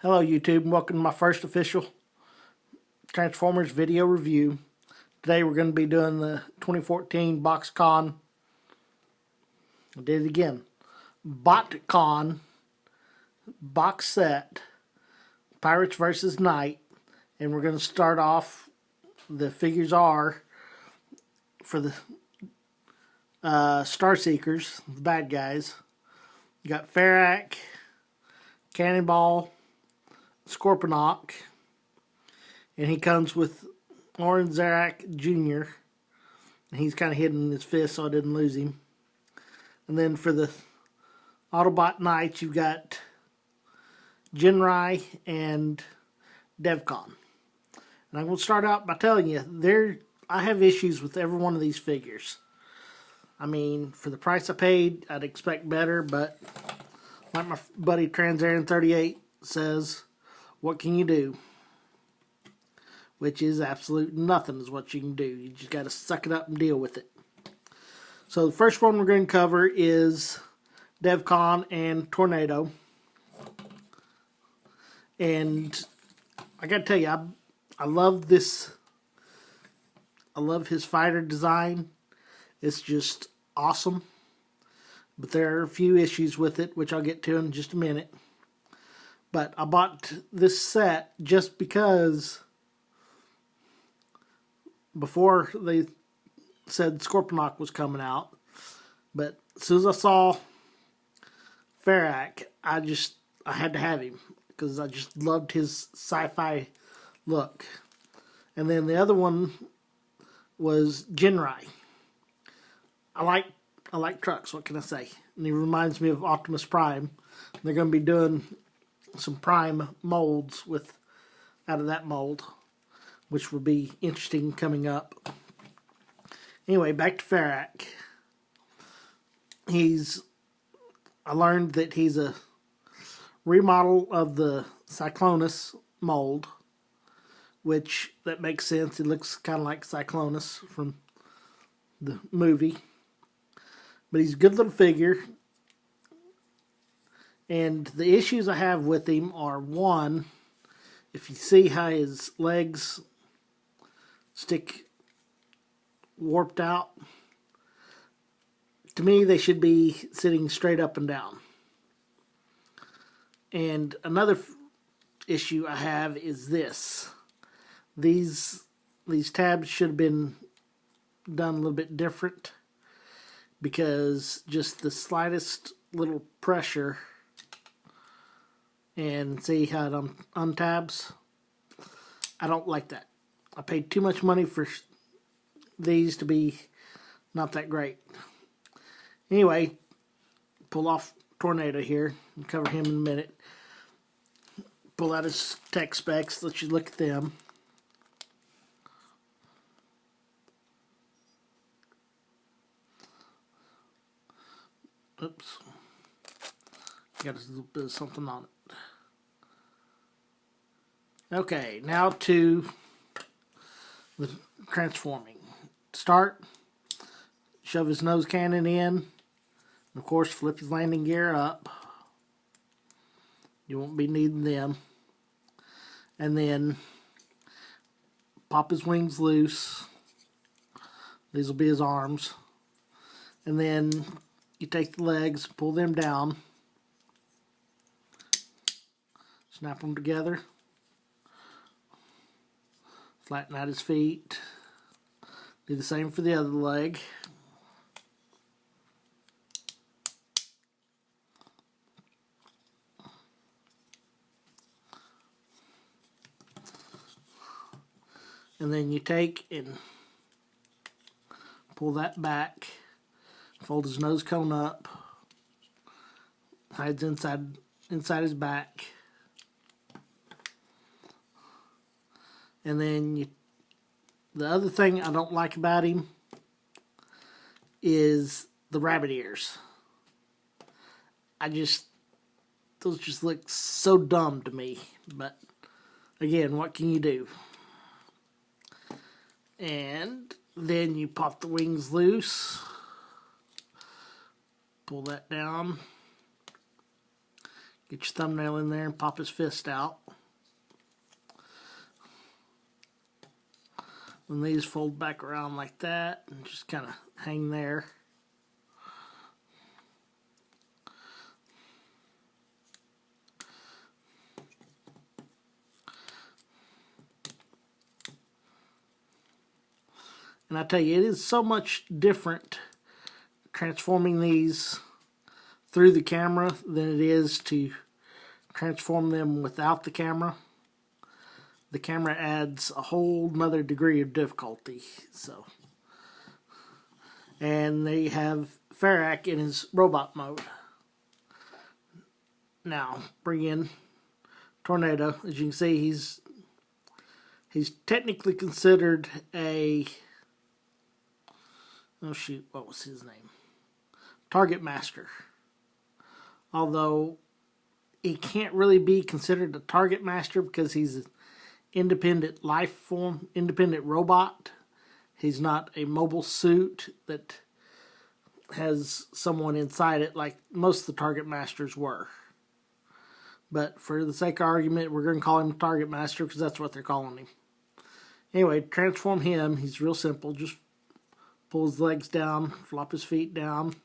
Hello YouTube, and welcome to my first official Transformers video review. Today we're going to be doing the 2014 Botcon. I did it again. Botcon box set, Pirates vs. Knight, and we're going to start off. The figures are for the Star Seekers, the bad guys. You got Ferak, Cannonball, Scorponok, and he comes with Orange Zarak Jr. And he's kind of hidden in his fist so I didn't lose him. And then for the Autobot Knights, you've got Jinrai and Devcon. And I'm going to start out by telling you, I have issues with every one of these figures. I mean, for the price I paid, I'd expect better, but like my buddy Transarin38 says, what can you do? Which is absolute nothing is what you can do. You just got to suck it up and deal with it. So the first one we're going to cover is Devcon and Tornado. And I got to tell you, I love this. I love his fighter design. It's just awesome. But there are a few issues with it, which I'll get to in just a minute. But I bought this set just because before they said Scorponok was coming out. But as soon as I saw Ferak, I had to have him because I just loved his sci-fi look. And then the other one was Jinrai. I like trucks, what can I say? And he reminds me of Optimus Prime. They're going to be doing some Prime molds out of that mold, which will be interesting coming up. Anyway, back to Ferak. I learned that he's a remodel of the Cyclonus mold, which that makes sense. It looks kind of like Cyclonus from the movie. But he's a good little figure. And the issues I have with him are, one, if you see how his legs stick warped out, to me they should be sitting straight up and down. And another issue I have is this. These tabs should have been done a little bit different, because just the slightest little pressure, and see how it untabs. I don't like that. I paid too much money for these to be not that great. Anyway, pull off Tornado here and cover him in a minute. Pull out his tech specs, let you look at them. Oops. Got a little bit of something on it. Okay, now to the transforming. Start, shove his nose cannon in, and of course flip his landing gear up. You won't be needing them. And then pop his wings loose. These will be his arms. And then you take the legs, pull them down, snap them together, flatten out his feet, do the same for the other leg. And then you take and pull that back, fold his nose cone up, hides inside his back. And then the other thing I don't like about him is the rabbit ears. Those just look so dumb to me. But again, what can you do? And then you pop the wings loose, pull that down, Get your thumbnail in there and pop his fist out. And these fold back around like that and just kind of hang there. And I tell you, it is so much different transforming these through the camera than it is to transform them without the camera. The camera adds a whole nother degree of difficulty. So, and they have Ferak in his robot mode. Now, bring in Tornado. As you can see, he's technically considered a, oh shoot, what was his name? Target Master. Although he can't really be considered a Target Master because he's an independent life form, independent robot. He's not a mobile suit that has someone inside it like most of the Target Masters were. But for the sake of argument, we're going to call him a Target Master because that's what they're calling him. Anyway, transform him. He's real simple. Just pull his legs down, flop his feet down,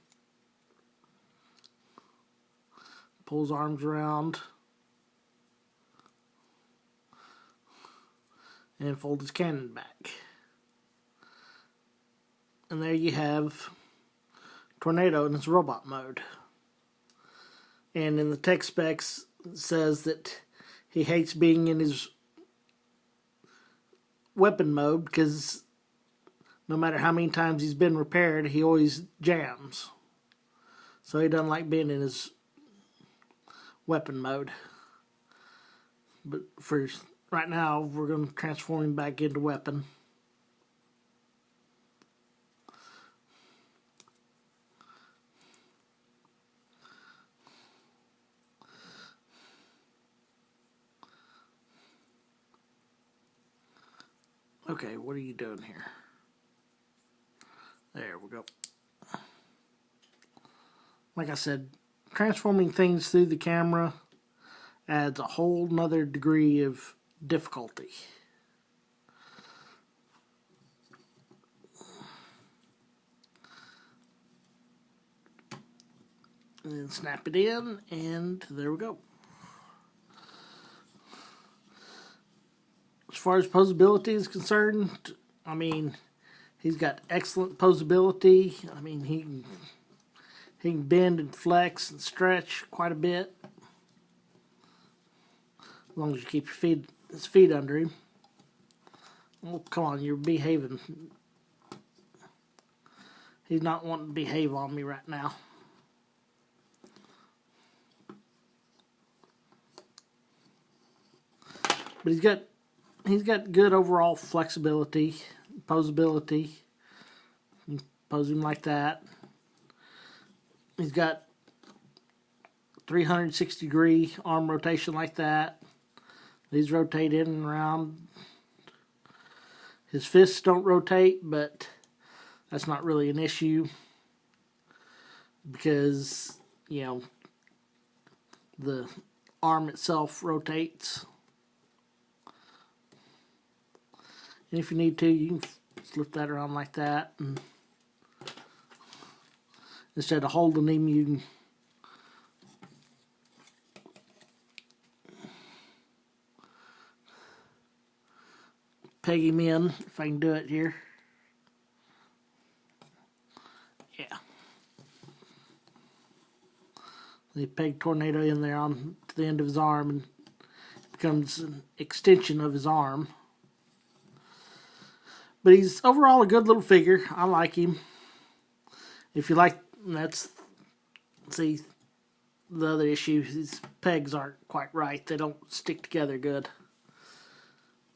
pull his arms around, and fold his cannon back. And there you have Tornado in his robot mode. And in the tech specs, it says that he hates being in his weapon mode because no matter how many times he's been repaired, he always jams. So he doesn't like being in his weapon mode. But for right now, we're going to transform him back into weapon. Okay, what are you doing here? There we go. Like I said, transforming things through the camera adds a whole nother degree of difficulty. And then snap it in, and there we go. As far as posability is concerned, I mean, he's got excellent posability. I mean, he can bend and flex and stretch quite a bit. As long as you keep his feet under him. Oh, come on, you're behaving. He's not wanting to behave on me right now. But he's got good overall flexibility, posability. You can pose him like that. He's got 360-degree arm rotation like that. These rotate in and around. His fists don't rotate, but that's not really an issue because, you know, the arm itself rotates. And if you need to, you can flip that around like that. And instead of holding him, you can peg him in, if I can do it here. Yeah. They peg Tornado in there on to the end of his arm and it becomes an extension of his arm. But he's overall a good little figure. I like him. If you like, see, the other issue, his pegs aren't quite right. They don't stick together good.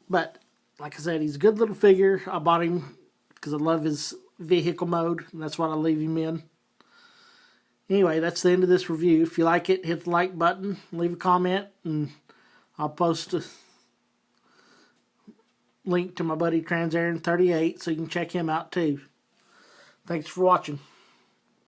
But, like I said, he's a good little figure. I bought him because I love his vehicle mode, and that's what I leave him in. Anyway, that's the end of this review. If you like it, hit the like button, leave a comment, and I'll post a link to my buddy Trans Aaron 38 so you can check him out too. Thanks for watching.